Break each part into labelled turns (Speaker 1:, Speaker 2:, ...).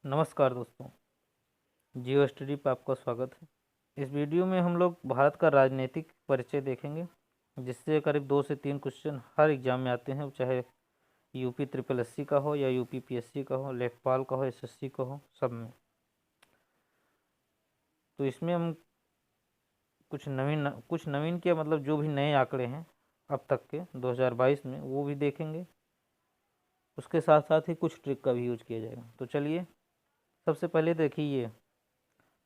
Speaker 1: नमस्कार दोस्तों, जियो स्टडी पर आपका स्वागत है। इस वीडियो में हम लोग भारत का राजनीतिक परिचय देखेंगे, जिससे करीब 2 से 3 क्वेश्चन हर एग्जाम में आते हैं, चाहे यूपी ट्रिपल एससी का हो या यूपी पीएससी का हो, लेखपाल का हो, एसएससी का हो, सब में। तो इसमें हम कुछ नवीन क्या मतलब जो भी नए आंकड़े हैं अब तक के 2022 में वो भी देखेंगे। उसके साथ साथ ही कुछ ट्रिक का भी यूज किया जाएगा। तो चलिए, सबसे पहले देखिए, ये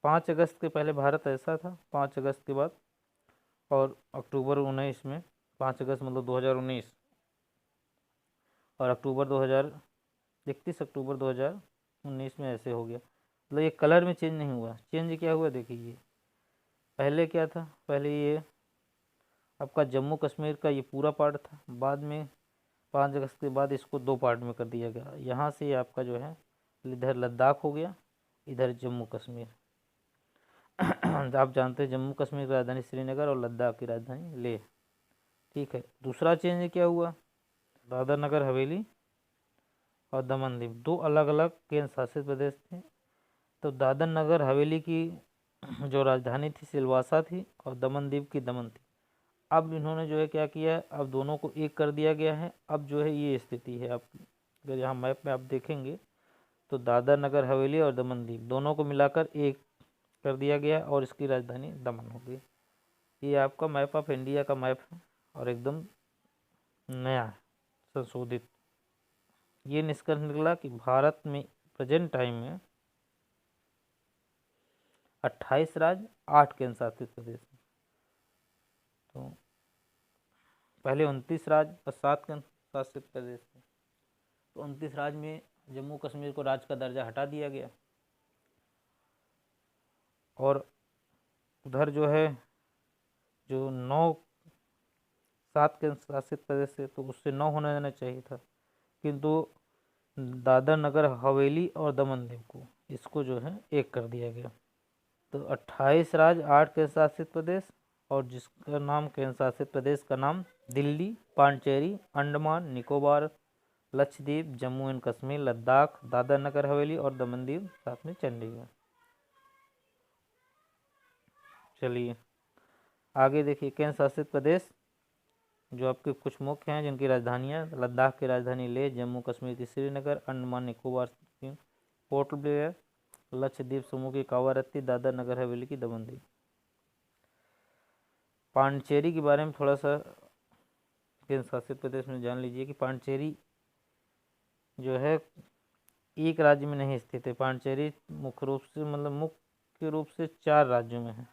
Speaker 1: 5 अगस्त के पहले भारत ऐसा था, 5 अगस्त के बाद और अक्टूबर 19 में, 5 अगस्त मतलब 2019 और अक्टूबर 2000 31 अक्टूबर 2019 में ऐसे हो गया। मतलब ये कलर में चेंज नहीं हुआ। चेंज क्या हुआ देखिए, ये पहले क्या था, पहले ये आपका जम्मू कश्मीर का ये पूरा पार्ट था। बाद में 5 अगस्त के बाद इसको 2 पार्ट में कर दिया गया। यहाँ से आपका जो है इधर लद्दाख हो गया, इधर जम्मू कश्मीर। आप जानते हैं जम्मू कश्मीर की राजधानी श्रीनगर और लद्दाख की राजधानी लेह। ठीक है, दूसरा चेंज क्या हुआ, दादर नगर हवेली और दमन दीव 2 अलग अलग केंद्र शासित प्रदेश थे। तो दादर नगर हवेली की जो राजधानी थी सिलवासा थी और दमन दीव की दमन थी। अब इन्होंने जो है क्या किया है, अब दोनों को एक कर दिया गया है। अब जो है ये स्थिति है, आप अगर यहाँ मैप में आप देखेंगे तो दादर नगर हवेली और दमन दीव दोनों को मिलाकर एक कर दिया गया और इसकी राजधानी दमन हो गई। ये आपका मैप ऑफ इंडिया का मैप है और एकदम नया है, संशोधित। ये निष्कर्ष निकला कि भारत में प्रेजेंट टाइम में 28 राज्य 8 केंद्र शासित प्रदेश हैं। तो पहले 29 राज्य और 7 केंद्र शासित प्रदेश थे। तो 29 राज्य में जम्मू कश्मीर को राज्य का दर्जा हटा दिया गया और उधर जो है जो 7 केंद्र शासित प्रदेश थे तो उससे 9 होना देना चाहिए था, किंतु दादर नगर हवेली और दमन दीव को इसको जो है एक कर दिया गया। तो 28 राज्य 8 केंद्र शासित प्रदेश और जिसका नाम केंद्र शासित प्रदेश का नाम दिल्ली, पांडिचेरी, अंडमान निकोबार, लक्षद्वीप, जम्मू एंड कश्मीर, लद्दाख, दादर नगर हवेली और दमन दीव, साथ में चंडीगढ़। चलिए आगे देखिए, केंद्र शासित प्रदेश जो आपके कुछ मुख्य हैं जिनकी राजधानियाँ, लद्दाख की राजधानी लेह, जम्मू कश्मीर की श्रीनगर, अंडमान निकोबार की पोर्ट ब्लेयर, लक्षद्वीप समूह की कावारत्ती, दादर नगर हवेली की दमन दीव। पांडिचेरी के बारे में थोड़ा सा केंद्र शासित प्रदेश में जान लीजिए कि पांडिचेरी जो है एक राज्य में नहीं स्थित है। पांडिचेरी मुख्य रूप से 4 राज्यों में है।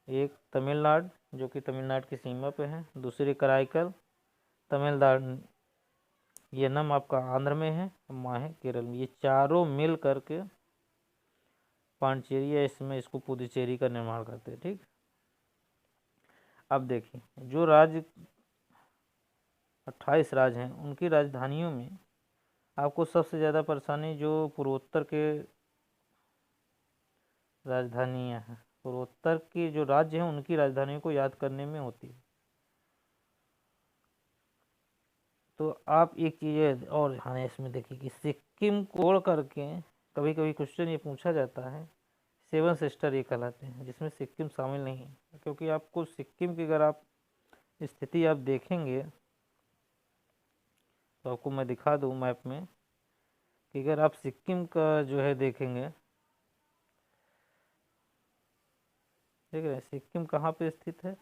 Speaker 1: एक तमिलनाडु जो कि तमिलनाडु की सीमा पे है, दूसरी कराईकल तमिलनाडु, ये नम आपका आंध्र में है, माहे केरल में। ये चारों मिल करके पांडिचेरी है, इसमें इसको पुदुचेरी का निर्माण करते हैं। ठीक, अब देखिए जो राज्य 28 राज्य हैं उनकी राजधानियों में आपको सबसे ज़्यादा परेशानी जो पूर्वोत्तर के राजधानियाँ हैं, पूर्वोत्तर के जो राज्य हैं उनकी राजधानियों को याद करने में होती है। तो आप एक चीज़ और हाँ इसमें देखिए कि सिक्किम को छोड़ करके कभी कभी क्वेश्चन ये पूछा जाता है, 7 सिस्टर ये कहलाते हैं, जिसमें सिक्किम शामिल नहीं है। क्योंकि आपको सिक्किम की अगर आप स्थिति आप देखेंगे तो आपको मैं दिखा दूँ मैप में कि अगर आप सिक्किम का जो है देखेंगे, देख रहे हैं सिक्किम कहाँ पे स्थित है,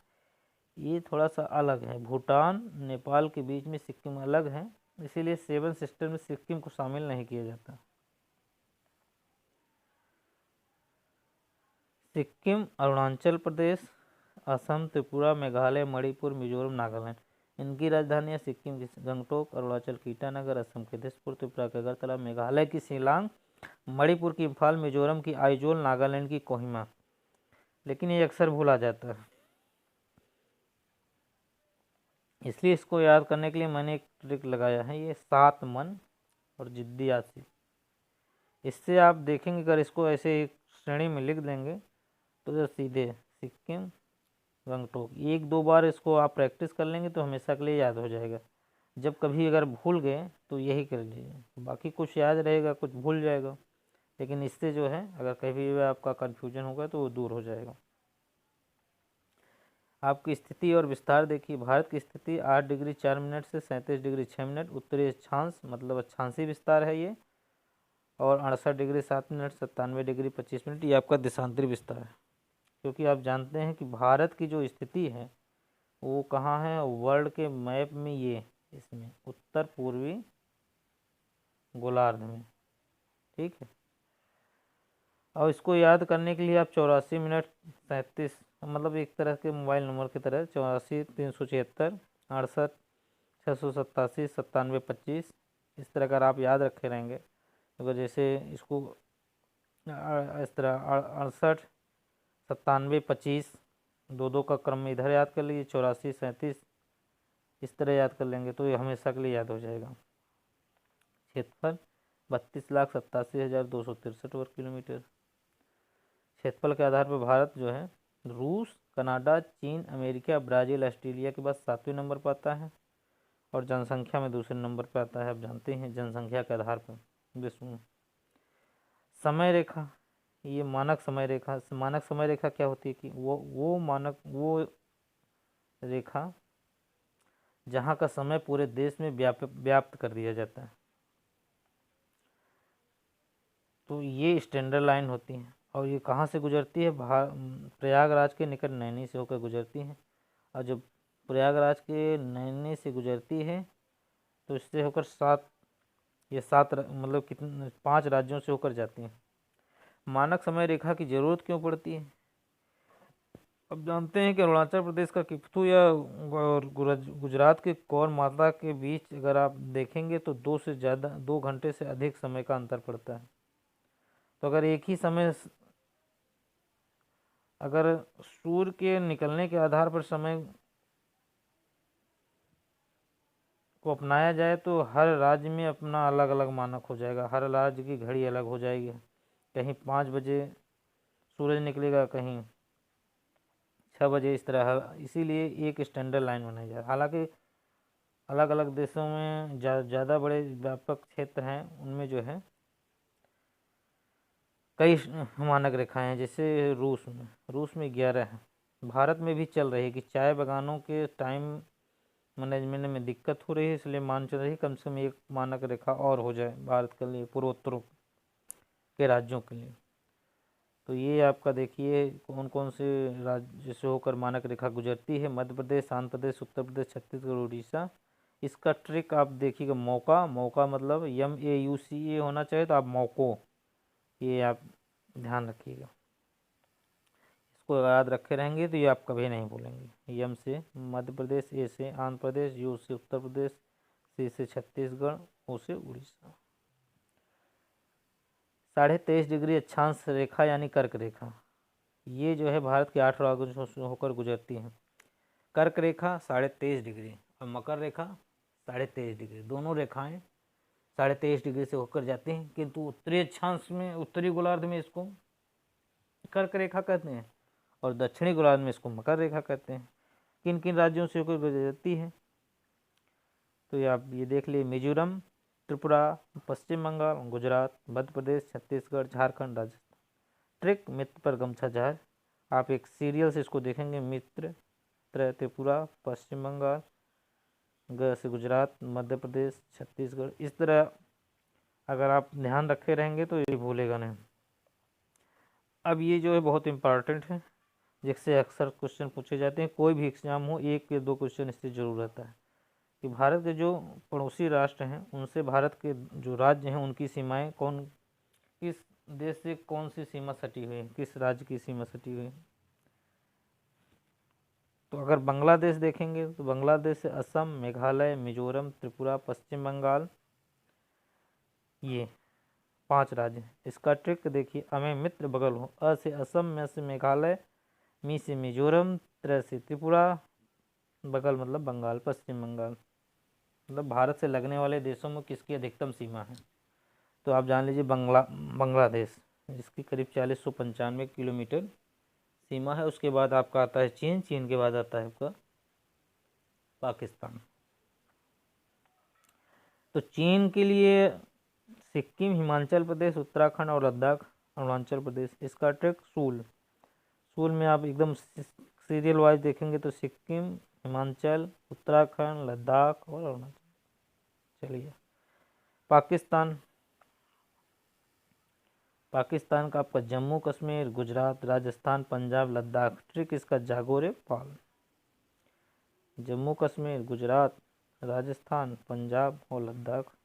Speaker 1: ये थोड़ा सा अलग है, भूटान नेपाल के बीच में सिक्किम अलग है, इसीलिए 7 सिस्टर में सिक्किम को शामिल नहीं किया जाता। सिक्किम, अरुणाचल प्रदेश, असम, त्रिपुरा, मेघालय, मणिपुर, मिजोरम, नागालैंड, इनकी राजधानियाँ सिक्किम की गंगटोक, अरुणाचल की ईटानगर, असम के दिसपुर, त्रिपुरा के अगरतला, मेघालय की शिलांग, मणिपुर की इम्फाल, मिजोरम की आइजोल, नागालैंड की कोहिमा। लेकिन ये अक्सर भूला जाता है, इसलिए इसको याद करने के लिए मैंने एक ट्रिक लगाया है, ये 7 मन और जिद्दी आसिफ। इससे आप देखेंगे अगर इसको ऐसे एक श्रेणी में लिख देंगे तो सीधे सिक्किम, गंगटोक, 1-2 बार इसको आप प्रैक्टिस कर लेंगे तो हमेशा के लिए याद हो जाएगा। जब कभी अगर भूल गए तो यही कर लीजिए, बाकी कुछ याद रहेगा कुछ भूल जाएगा। लेकिन इससे जो है अगर कभी भी आपका कन्फ्यूजन होगा तो वो दूर हो जाएगा। आपकी स्थिति और विस्तार देखिए। भारत की स्थिति 8 डिग्री 4 मिनट से 37 डिग्री 6 मिनट उत्तरी अक्षांश मतलब अक्षांशीय विस्तार है ये, और 68 डिग्री 7 मिनट 97 डिग्री 25 मिनट ये आपका देशांतरी विस्तार है। क्योंकि आप जानते हैं कि भारत की जो स्थिति है वो कहाँ है वर्ल्ड के मैप में, ये इसमें उत्तर पूर्वी गोलार्ध में, ठीक है। और इसको याद करने के लिए आप 84 मिनट 37 मतलब एक तरह के मोबाइल नंबर की तरह 84 376 68 687 97 25 इस तरह अगर आप याद रखे रहेंगे, अगर जैसे इसको इस तरह 68 97 25 दो दो का क्रम में इधर याद कर लीजिए, 84 37 इस तरह याद कर लेंगे तो ये हमेशा के लिए याद हो जाएगा। क्षेत्रफल 32,87,263 वर्ग किलोमीटर। क्षेत्रफल के आधार पर भारत जो है रूस, कनाडा, चीन, अमेरिका, ब्राज़ील, ऑस्ट्रेलिया के बाद 7वें नंबर पर आता है, और जनसंख्या में दूसरे नंबर पर आता है। आप जानते हैं जनसंख्या के आधार पर विश्व में। समय रेखा, ये मानक समय रेखा। मानक समय रेखा क्या होती है कि वो रेखा जहाँ का समय पूरे देश में व्याप्त कर दिया जाता है, तो ये स्टैंडर्ड लाइन होती है। और ये कहाँ से गुजरती है? प्रयागराज के निकट नैनी से होकर गुजरती है। और जब प्रयागराज के नैनी से गुजरती है तो इससे होकर मतलब कितने 5 राज्यों से होकर जाती है। मानक समय रेखा की जरूरत क्यों पड़ती है? अब जानते हैं कि अरुणाचल प्रदेश का किप्थू या गुजरात के कौर माता के बीच अगर आप देखेंगे तो 2 घंटे से अधिक समय का अंतर पड़ता है। तो अगर एक ही समय अगर सूर्य के निकलने के आधार पर समय को अपनाया जाए तो हर राज्य में अपना अलग अलग मानक हो जाएगा, हर राज्य की घड़ी अलग हो जाएगी। कहीं 5 बजे सूरज निकलेगा, कहीं 6 बजे, इस तरह। इसीलिए एक स्टैंडर्ड लाइन बनाई जाए। हालांकि अलग अलग देशों में ज़्यादा बड़े व्यापक क्षेत्र हैं, उनमें जो है कई मानक रेखाएं हैं। जैसे रूस में 11 है। भारत में भी चल रही है कि चाय बागानों के टाइम मैनेजमेंट में दिक्कत हो रही है, इसलिए मान चल रही है कम से कम एक मानक रेखा और हो जाए भारत के लिए, पूर्वोत्तर के राज्यों के लिए। तो ये आपका देखिए कौन कौन से राज्य से होकर मानक रेखा गुजरती है। मध्य प्रदेश, आंध्र प्रदेश, उत्तर प्रदेश, छत्तीसगढ़, उड़ीसा। इसका ट्रिक आप देखिएगा, मौका मतलब MAUCA होना चाहिए, तो आप मौको ये आप ध्यान रखिएगा। इसको याद रखे रहेंगे तो ये आप कभी नहीं भूलेंगे। यम से मध्य प्रदेश, ए से आंध्र प्रदेश, यू से उत्तर प्रदेश, सी से छत्तीसगढ़, ओ से उड़ीसा। 23.5 डिग्री अक्षांश रेखा यानी कर्क रेखा, ये जो है भारत के 8 राज्यों से होकर गुजरती है। कर्क रेखा 23.5 डिग्री और मकर रेखा 23.5 डिग्री, दोनों रेखाएं 23.5 डिग्री से होकर जाती हैं, किंतु उत्तरी अक्षांश में, उत्तरी गोलार्ध में इसको कर्क रेखा कहते हैं और दक्षिणी गोलार्ध में इसको मकर रेखा कहते हैं। किन किन राज्यों से होकर गुजरती है तो ये आप ये देख लिए, मिजोरम, त्रिपुरा, पश्चिम बंगाल, गुजरात, मध्य प्रदेश, छत्तीसगढ़, झारखंड, राजस्थान। ट्रिक, मित्र पर गमछा जहाज। आप एक सीरियल से इसको देखेंगे, मित्र, त्रिपुरा, पश्चिम बंगाल, ग से गुजरात, मध्य प्रदेश, छत्तीसगढ़, इस तरह अगर आप ध्यान रखे रहेंगे तो ये भूलेगा नहीं। अब ये जो है बहुत इंपॉर्टेंट है, जिससे अक्सर क्वेश्चन पूछे जाते हैं, कोई भी एग्जाम हो 1 या 2 क्वेश्चन इससे जरूर रहता है कि भारत के जो पड़ोसी राष्ट्र हैं उनसे भारत के जो राज्य हैं उनकी सीमाएं किस देश से कौन सी सीमा सटी हुई है, किस राज्य की सीमा सटी हुई है। तो अगर बांग्लादेश देखेंगे तो बांग्लादेश से असम, मेघालय, मिजोरम, त्रिपुरा, पश्चिम बंगाल, ये 5 राज्य हैं। इसका ट्रिक देखिए, हमें मित्र बगल हो, अ से असम, में से मेघालय, मी से मिजोरम, त्र से त्रिपुरा, बगल मतलब बंगाल, पश्चिम बंगाल, मतलब भारत से लगने वाले देशों में किसकी अधिकतम सीमा है। तो आप जान लीजिए बांग्लादेश, जिसकी करीब 4095 किलोमीटर सीमा है। उसके बाद आपका आता है चीन, चीन के बाद आता है आपका पाकिस्तान। तो चीन के लिए सिक्किम, हिमाचल प्रदेश, उत्तराखंड और लद्दाख अरुणाचल प्रदेश। इसका ट्रिक सूल। सूल में आप एकदम सीरियल वाइज देखेंगे तो सिक्किम, हिमाचल, उत्तराखंड, लद्दाख और अरुणाचल। चलिए पाकिस्तान। पाकिस्तान का आपका जम्मू कश्मीर, गुजरात, राजस्थान, पंजाब, लद्दाख। ट्रिक इसका जागोरे पाल। जम्मू कश्मीर, गुजरात, राजस्थान, पंजाब और लद्दाख।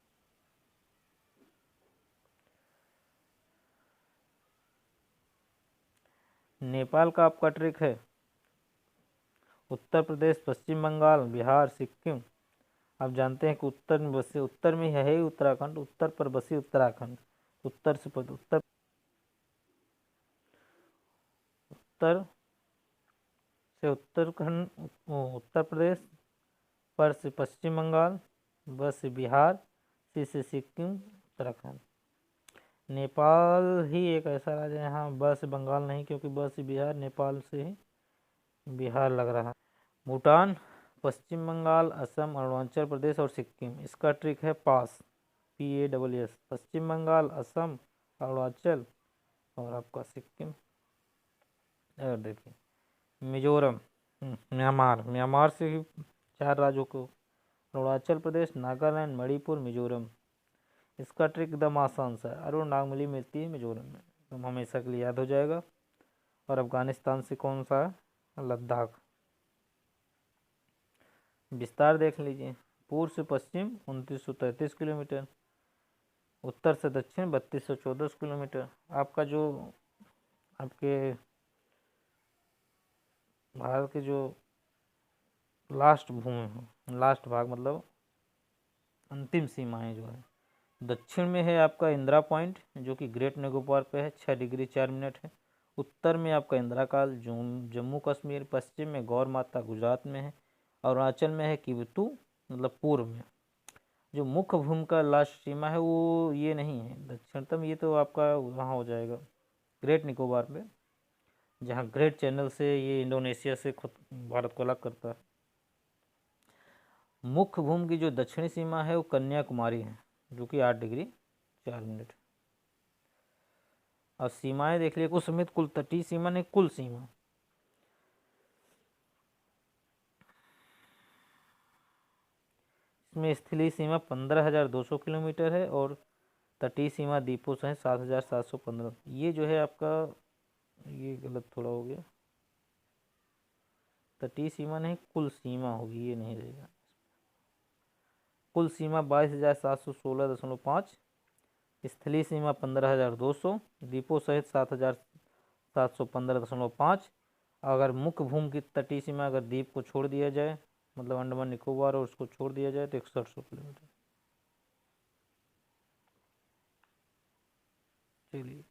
Speaker 1: नेपाल का आपका ट्रिक है उत्तर प्रदेश, पश्चिम बंगाल, बिहार, सिक्किम। आप जानते हैं कि उत्तर में बसे, उत्तर में है ही उत्तराखंड, उत्तर पर बसी उत्तराखंड। उत्तर से उत्तर से उत्तराखंड, उत्तर प्रदेश, पर से पश्चिम बंगाल, ब से बिहार, सी से सिक्किम, उत्तराखंड। नेपाल ही एक ऐसा राज्य है, हाँ ब से बंगाल नहीं, क्योंकि ब से बिहार, नेपाल से ही बिहार लग रहा है। भूटान, पश्चिम बंगाल, असम, अरुणाचल प्रदेश और सिक्किम। इसका ट्रिक है पास, PASS। पश्चिम बंगाल, असम, अरुणाचल और आपका सिक्किम। और देखिए मिजोरम, म्यांमार। म्यांमार से ही 4 राज्यों को, अरुणाचल प्रदेश, नागालैंड, मणिपुर, मिजोरम। इसका ट्रिक एकदम आसान सा है, अरुण नागमली मिलती है मिजोरम में, तो हमेशा के लिए याद हो जाएगा। और अफगानिस्तान से कौन सा है, लद्दाख। विस्तार देख लीजिए, पूर्व से पश्चिम 2933 किलोमीटर, उत्तर से दक्षिण 3214 किलोमीटर। आपका जो आपके भारत के जो लास्ट भूमि है, लास्ट भाग मतलब अंतिम सीमाएं जो है, दक्षिण में है आपका इंदिरा पॉइंट जो कि ग्रेट निकोबार पे है, 6 डिग्री 4 मिनट है। उत्तर में आपका इंदिरा काल जम्मू कश्मीर, पश्चिम में गौर माता गुजरात में है, अरुणाचल में है किवतू मतलब पूर्व में। जो मुख्य भूमि का लास्ट सीमा है वो ये नहीं है दक्षिणतम, ये तो आपका वहाँ हो जाएगा ग्रेट निकोबार पे, जहाँ ग्रेट चैनल से ये इंडोनेशिया से खुद भारत को अलग करता है। मुख्य भूमि की जो दक्षिणी सीमा है वो कन्याकुमारी है, जो कि 8 डिग्री 4 मिनट। और सीमाएं देख लिया कुछ समेत, कुल तटीय सीमा नहीं, कुल सीमा। इसमें स्थलीय सीमा 15,200 किलोमीटर है और तटीय सीमा द्वीपों से 7,715। ये जो है आपका, ये गलत थोड़ा हो गया, तटीय सीमा नहीं कुल सीमा होगी, ये नहीं रहेगा। कुल सीमा 22,716.5, स्थलीय सीमा 15,200, द्वीपों सहित 7,715.5। अगर मुख्य भूमि की तटीय सीमा अगर द्वीप को छोड़ दिया जाए, मतलब अंडमान निकोबार और उसको छोड़ दिया जाए, तो 6100 किलोमीटर। चलिए